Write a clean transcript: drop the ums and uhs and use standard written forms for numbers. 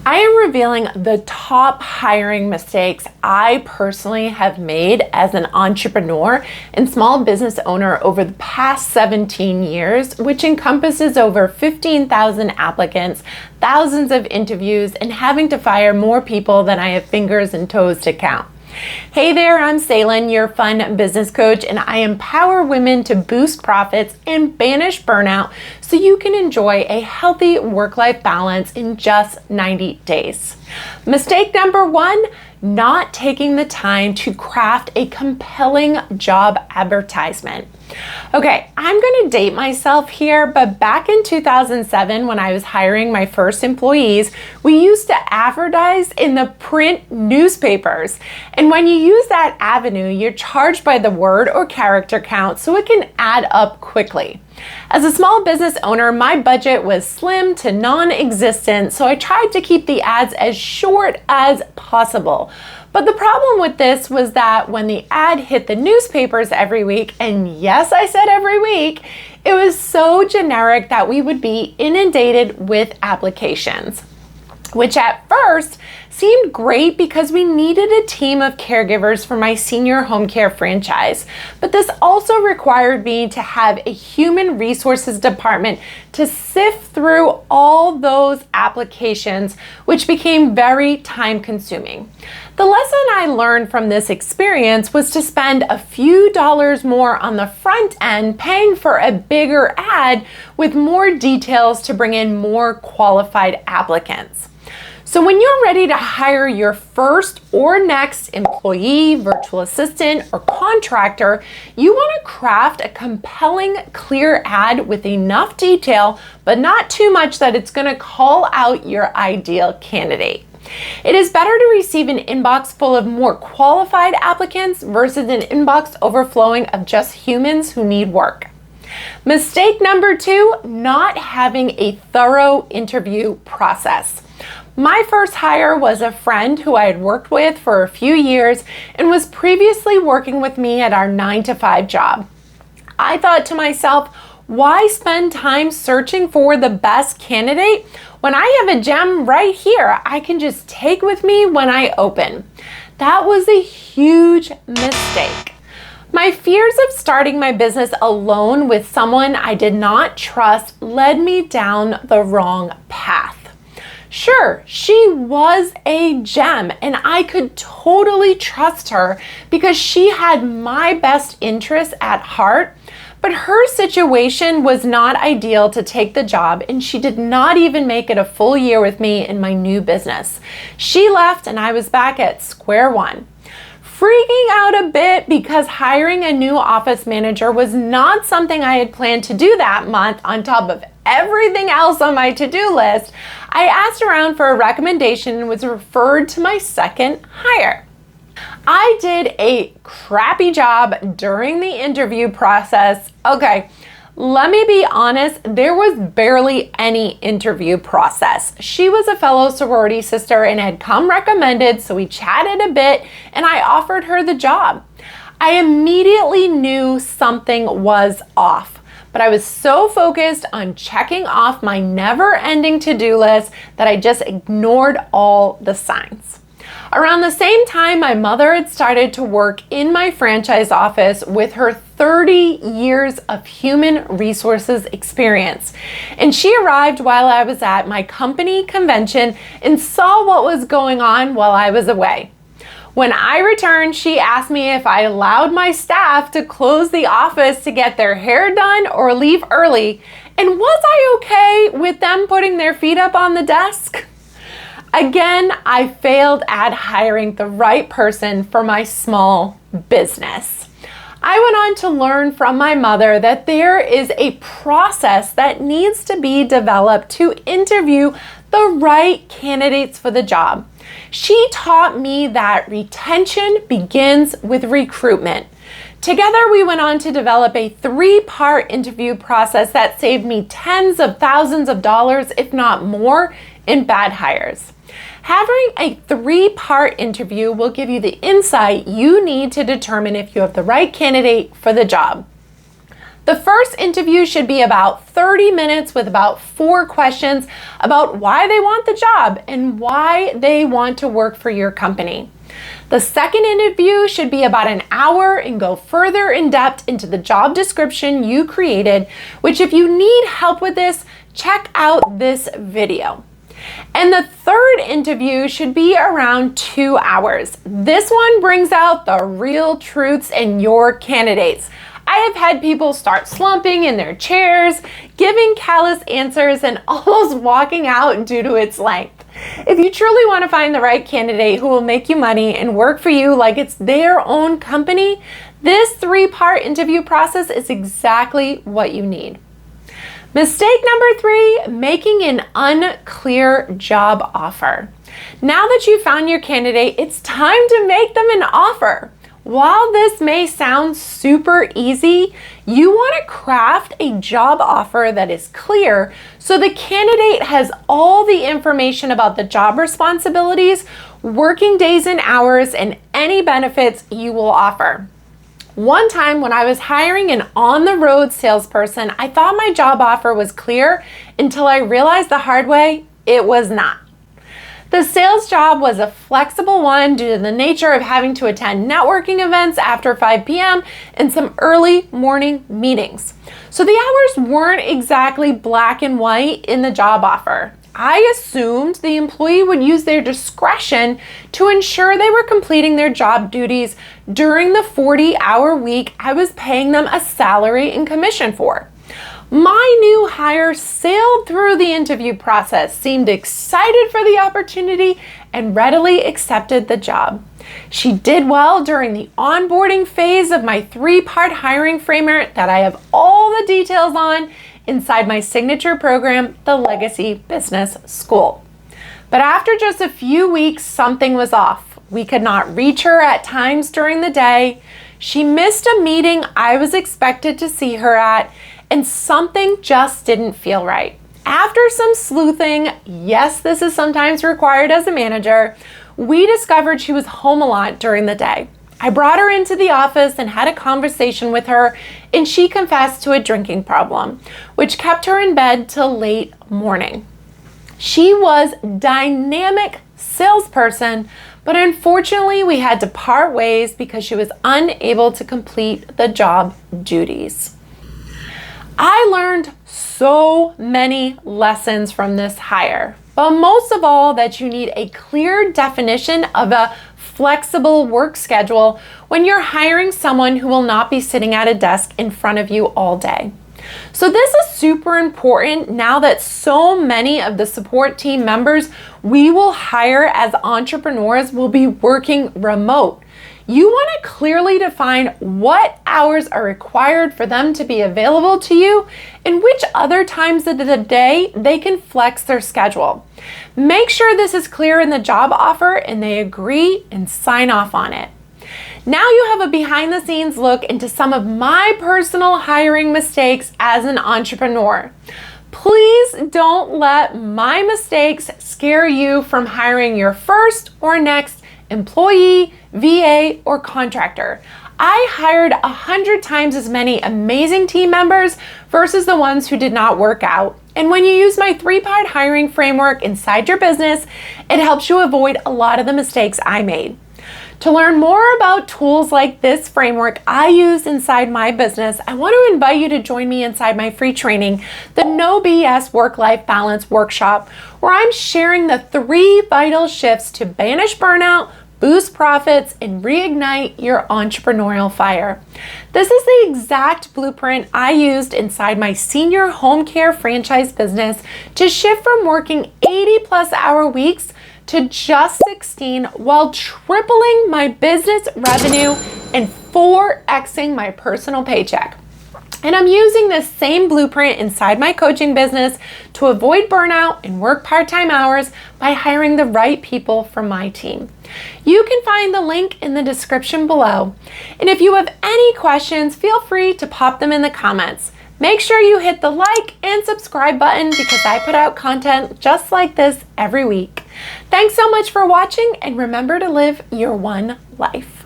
I am revealing the top hiring mistakes I personally have made as an entrepreneur and small business owner over the past 17 years, which encompasses over 15,000 applicants, thousands of interviews, and having to fire more people than I have fingers and toes to count. Hey there, I'm Sailynn, your fun business coach, and I empower women to boost profits and banish burnout so you can enjoy a healthy work-life balance in just 90 days. Mistake number one, not taking the time to craft a compelling job advertisement. Okay, I'm going to date myself here, but back in 2007, when I was hiring my first employees, we used to advertise in the print newspapers. And when you use that avenue, you're charged by the word or character count, so it can add up quickly. As a small business owner, my budget was slim to non-existent, so I tried to keep the ads as short as possible. But the problem with this was that when the ad hit the newspapers every week, and yes, I said every week, it was so generic that we would be inundated with applications, which at first seemed great because we needed a team of caregivers for my senior home care franchise. But this also required me to have a human resources department to sift through all those applications, which became very time consuming. The lesson I learned from this experience was to spend a few dollars more on the front end paying for a bigger ad with more details to bring in more qualified applicants. So when you're ready to hire your first or next employee, virtual assistant, or contractor, you want to craft a compelling, clear ad with enough detail, but not too much that it's going to call out your ideal candidate. It is better to receive an inbox full of more qualified applicants versus an inbox overflowing of just humans who need work. Mistake number two, not having a thorough interview process. My first hire was a friend who I had worked with for a few years and was previously working with me at our 9-to-5 job. I thought to myself, why spend time searching for the best candidate when I have a gem right here I can just take with me when I open? That was a huge mistake. My fears of starting my business alone with someone I did not trust led me down the wrong path. Sure, she was a gem and I could totally trust her because she had my best interests at heart, but her situation was not ideal to take the job and she did not even make it a full year with me in my new business. She left and I was back at square one. Freaking out a bit because hiring a new office manager was not something I had planned to do that month on top of everything else on my to-do list, I asked around for a recommendation and was referred to my second hire. I did a crappy job during the interview process. Okay, let me be honest, there was barely any interview process. She was a fellow sorority sister and had come recommended, so we chatted a bit and I offered her the job. I immediately knew something was off. But I was so focused on checking off my never-ending to-do list that I just ignored all the signs. Around the same time, my mother had started to work in my franchise office with her 30 years of human resources experience. And she arrived while I was at my company convention and saw what was going on while I was away. When I returned, she asked me if I allowed my staff to close the office to get their hair done or leave early, and was I okay with them putting their feet up on the desk? Again, I failed at hiring the right person for my small business. I went on to learn from my mother that there is a process that needs to be developed to interview the right candidates for the job. She taught me that retention begins with recruitment. Together, we went on to develop a 3-part interview process that saved me tens of thousands of dollars, if not more, in bad hires. Having a 3-part interview will give you the insight you need to determine if you have the right candidate for the job. The first interview should be about 30 minutes with about 4 questions about why they want the job and why they want to work for your company. The second interview should be about an hour and go further in depth into the job description you created, which if you need help with this, check out this video. And the third interview should be around 2 hours. This one brings out the real truths in your candidates. I have had people start slumping in their chairs, giving callous answers, and almost walking out due to its length. If you truly want to find the right candidate who will make you money and work for you like it's their own company, this 3-part interview process is exactly what you need. Mistake number 3, making an unclear job offer. Now that you've found your candidate, it's time to make them an offer. While this may sound super easy, you want to craft a job offer that is clear so the candidate has all the information about the job responsibilities, working days and hours, and any benefits you will offer. One time when I was hiring an on-the-road salesperson, I thought my job offer was clear until I realized the hard way it was not. The sales job was a flexible one due to the nature of having to attend networking events after 5 p.m. and some early morning meetings. So the hours weren't exactly black and white in the job offer. I assumed the employee would use their discretion to ensure they were completing their job duties during the 40-hour week I was paying them a salary and commission for. My new hire sailed through the interview process, seemed excited for the opportunity, and readily accepted the job. She did well during the onboarding phase of my 3-part hiring framework that I have all the details on inside my signature program, the Legacy Business School. But after just a few weeks, something was off. We could not reach her at times during the day. She missed a meeting I was expected to see her at, and something just didn't feel right. After some sleuthing, yes, this is sometimes required as a manager, we discovered she was home a lot during the day. I brought her into the office and had a conversation with her, and she confessed to a drinking problem, which kept her in bed till late morning. She was a dynamic salesperson, but unfortunately we had to part ways because she was unable to complete the job duties. I learned so many lessons from this hire, but most of all that you need a clear definition of a flexible work schedule when you're hiring someone who will not be sitting at a desk in front of you all day. So this is super important now that so many of the support team members we will hire as entrepreneurs will be working remote. You want to clearly define what hours are required for them to be available to you and which other times of the day they can flex their schedule. Make sure this is clear in the job offer and they agree and sign off on it. Now you have a behind the scenes look into some of my personal hiring mistakes as an entrepreneur. Please don't let my mistakes scare you from hiring your first or next employee, VA, or contractor. I hired 100 times as many amazing team members versus the ones who did not work out. And when you use my 3-part hiring framework inside your business, it helps you avoid a lot of the mistakes I made. To learn more about tools like this framework I use inside my business, I want to invite you to join me inside my free training, the No BS Work-Life Balance Workshop, where I'm sharing the 3 vital shifts to banish burnout, boost profits, and reignite your entrepreneurial fire. This is the exact blueprint I used inside my senior home care franchise business to shift from working 80+ hour weeks to just 16 while tripling my business revenue and 4xing my personal paycheck. And I'm using this same blueprint inside my coaching business to avoid burnout and work part-time hours by hiring the right people for my team. You can find the link in the description below. And if you have any questions, feel free to pop them in the comments. Make sure you hit the like and subscribe button because I put out content just like this every week. Thanks so much for watching, and remember to live your one life.